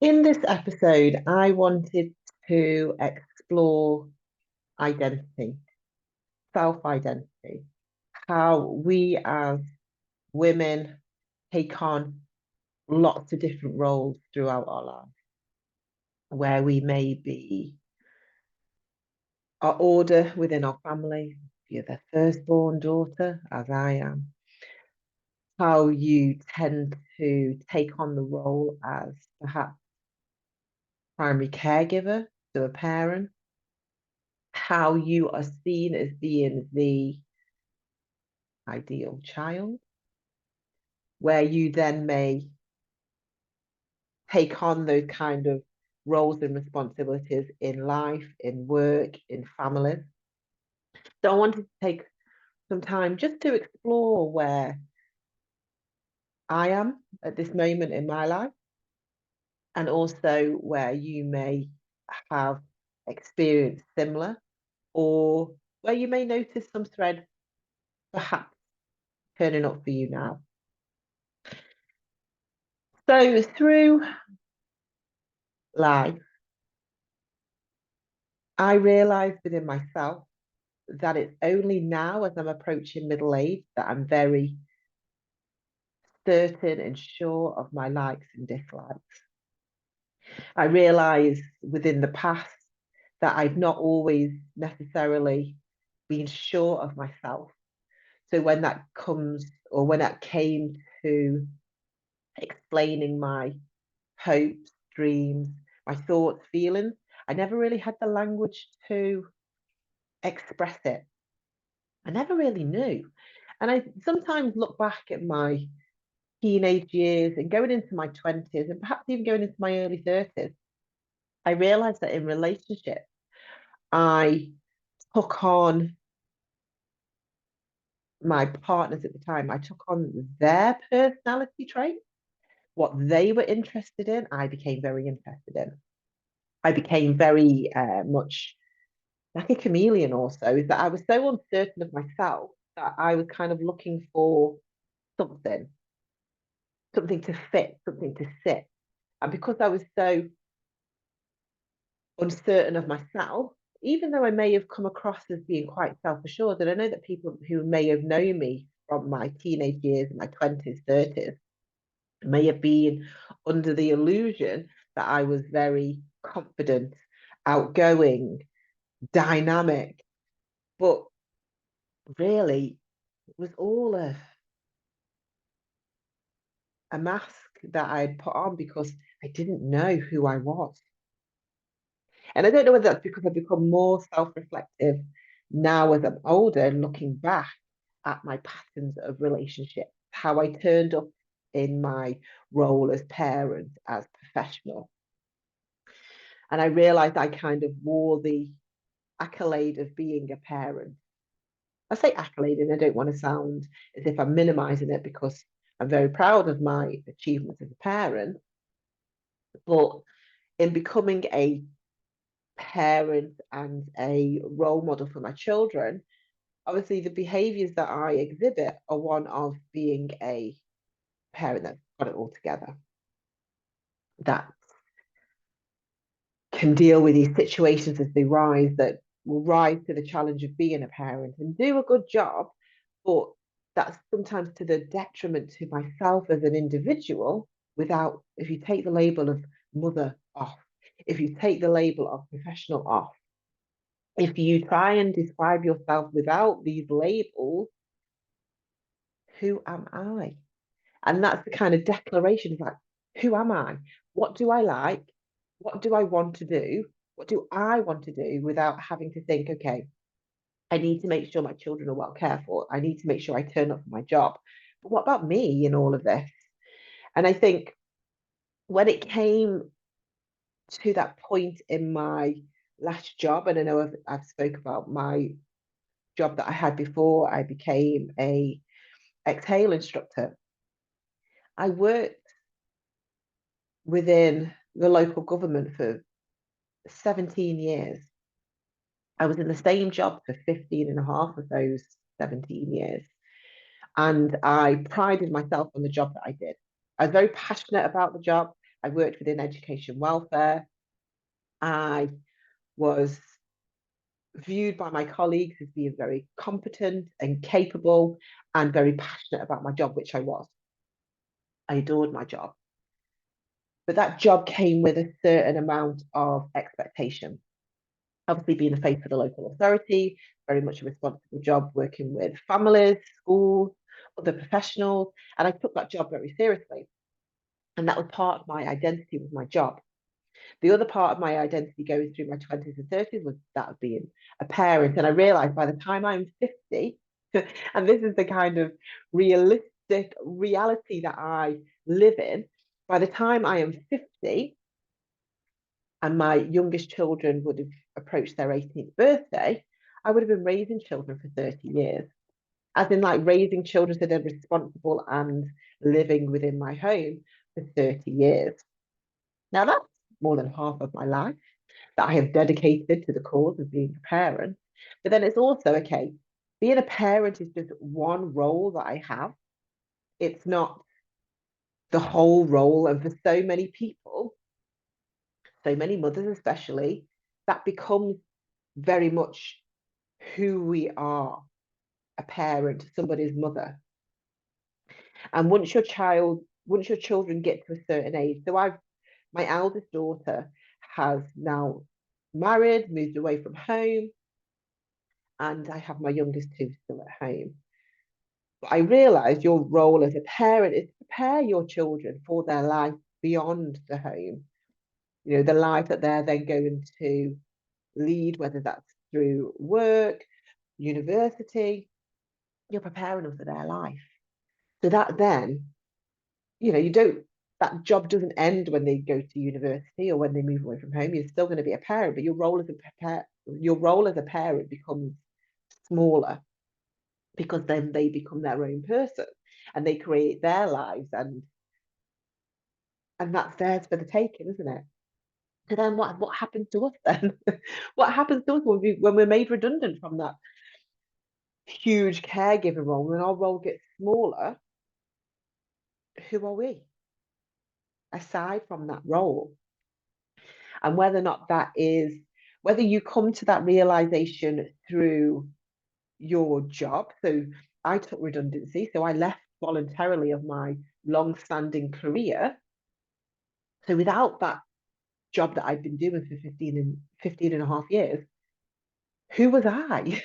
In this episode, I wanted to explore identity, self identity, how we as women take on lots of different roles throughout our lives, where we may be our order within our family, if you're the firstborn daughter, as I am, how you tend to take on the role as perhaps primary caregiver to a parent, how you are seen as being the ideal child, where you then may take on those kind of roles and responsibilities in life, in work, in families. So I wanted to take some time just to explore where I am at this moment in my life, and also where you may have experienced similar, or where you may notice some thread perhaps turning up for you now. So through life, I realized within myself that it's only now, as I'm approaching middle age, that I'm very certain and sure of my likes and dislikes. I realize within the past that I've not always necessarily been sure of myself. So when that comes, or when that came to explaining my hopes, dreams, my thoughts, feelings, I never really had the language to express it. I never really knew. And I sometimes look back at my teenage years and going into my 20s and perhaps even going into my early 30s. I realized that in relationships, I took on my partners at the time, I took on their personality traits, what they were interested in, I became very interested in. I became very much like a chameleon also, is that I was so uncertain of myself that I was kind of looking for something, something to fit, something to sit. And because I was so uncertain of myself, even though I may have come across as being quite self assured, and I know that people who may have known me from my teenage years, my 20s, 30s, may have been under the illusion that I was very confident, outgoing, dynamic. But really, it was all a mask that I had put on because I didn't know who I was. And I don't know whether that's because I've become more self reflective now as I'm older and looking back at my patterns of relationship, how I turned up in my role as parent, as professional. And I realized I kind of wore the accolade of being a parent. I say accolade, and I don't want to sound as if I'm minimizing it because I'm very proud of my achievements as a parent. But in becoming a parent and a role model for my children, obviously the behaviors that I exhibit are one of being a parent that's got it all together, that can deal with these situations as they rise, that will rise to the challenge of being a parent and do a good job, but that's sometimes to the detriment to myself as an individual. Without, if you take the label of mother off, if you take the label of professional off, if you try and describe yourself without these labels, who am I? And that's the kind of declaration of like, who am I? What do I like? What do I want to do? What do I want to do without having to think, okay, I need to make sure my children are well cared for. I need to make sure I turn up for my job. But what about me in all of this? And I think when it came to that point in my last job, and I know I've spoke about my job that I had before I became a exhale instructor. I worked within the local government for 17 years. I was in the same job for 15 and a half of those 17 years. And I prided myself on the job that I did. I was very passionate about the job. I worked within education welfare. I was viewed by my colleagues as being very competent and capable and very passionate about my job, which I was. I adored my job. But that job came with a certain amount of expectation. Obviously, being a face for the local authority, very much a responsible job working with families, schools, other professionals. And I took that job very seriously. And that was part of my identity with my job. The other part of my identity going through my 20s and 30s was that of being a parent. And I realized by the time I'm 50, and this is the kind of realistic reality that I live in, by the time I am 50, and my youngest children would have approached their 18th birthday, I would have been raising children for 30 years. As in, like, raising children so they're responsible and living within my home for 30 years. Now, that's more than half of my life that I have dedicated to the cause of being a parent. But then it's also, okay, being a parent is just one role that I have. It's not the whole role. And for so many people, so many mothers especially, that becomes very much who we are, a parent, somebody's mother. And once your children get to a certain age, so my eldest daughter has now married, moved away from home, and I have my youngest two still at home. But I realized your role as a parent is to prepare your children for their life beyond the home. You know, the life that they're then going to lead, whether that's through work, university, you're preparing them for their life. So that then, you know, that job doesn't end when they go to university or when they move away from home. You're still going to be a parent, but your role as a parent becomes smaller because then they become their own person and they create their lives, and that's theirs for the taking, isn't it? So then what happens to us then? What happens to us when we're made redundant from that huge caregiver role? When our role gets smaller, who are we aside from that role? And whether or not that is, whether you come to that realization through your job. So I took redundancy, so I left voluntarily of my long-standing career. So without that job that I'd been doing for 15 and a half years, who was I?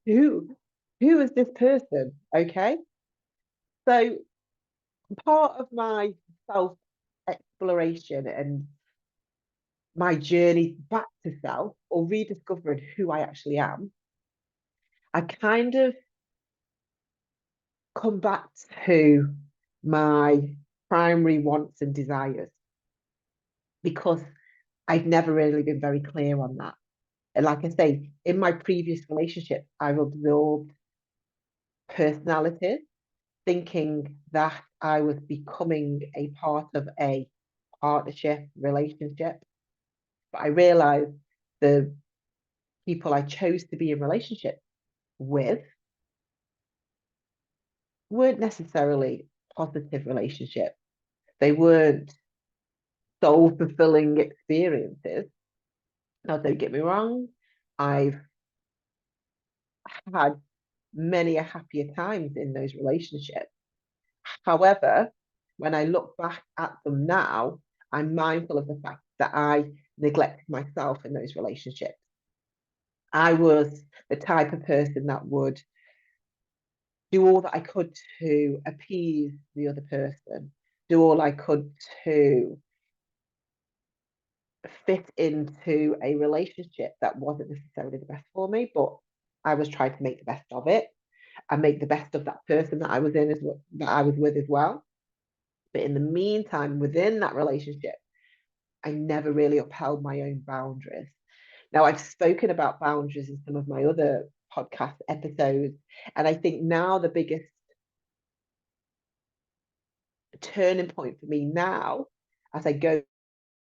who who is this person? Okay. So part of my self exploration and my journey back to self or rediscovering who I actually am, I kind of come back to my primary wants and desires because I've never really been very clear on that. And like I say, in my previous relationship, I've absorbed personalities, thinking that I was becoming a part of a partnership relationship. But I realized the people I chose to be in relationship with weren't necessarily positive relationships. They weren't soul fulfilling experiences. Now, don't get me wrong, I've had many a happier times in those relationships. However, when I look back at them now, I'm mindful of the fact that I neglected myself in those relationships. I was the type of person that would do all that I could to appease the other person, do all I could to fit into a relationship that wasn't necessarily the best for me, but I was trying to make the best of it and make the best of that person that I was in as well, that I was with as well. But in the meantime, within that relationship, I never really upheld my own boundaries. Now, I've spoken about boundaries in some of my other podcast episodes, and I think now the biggest turning point for me now, as I go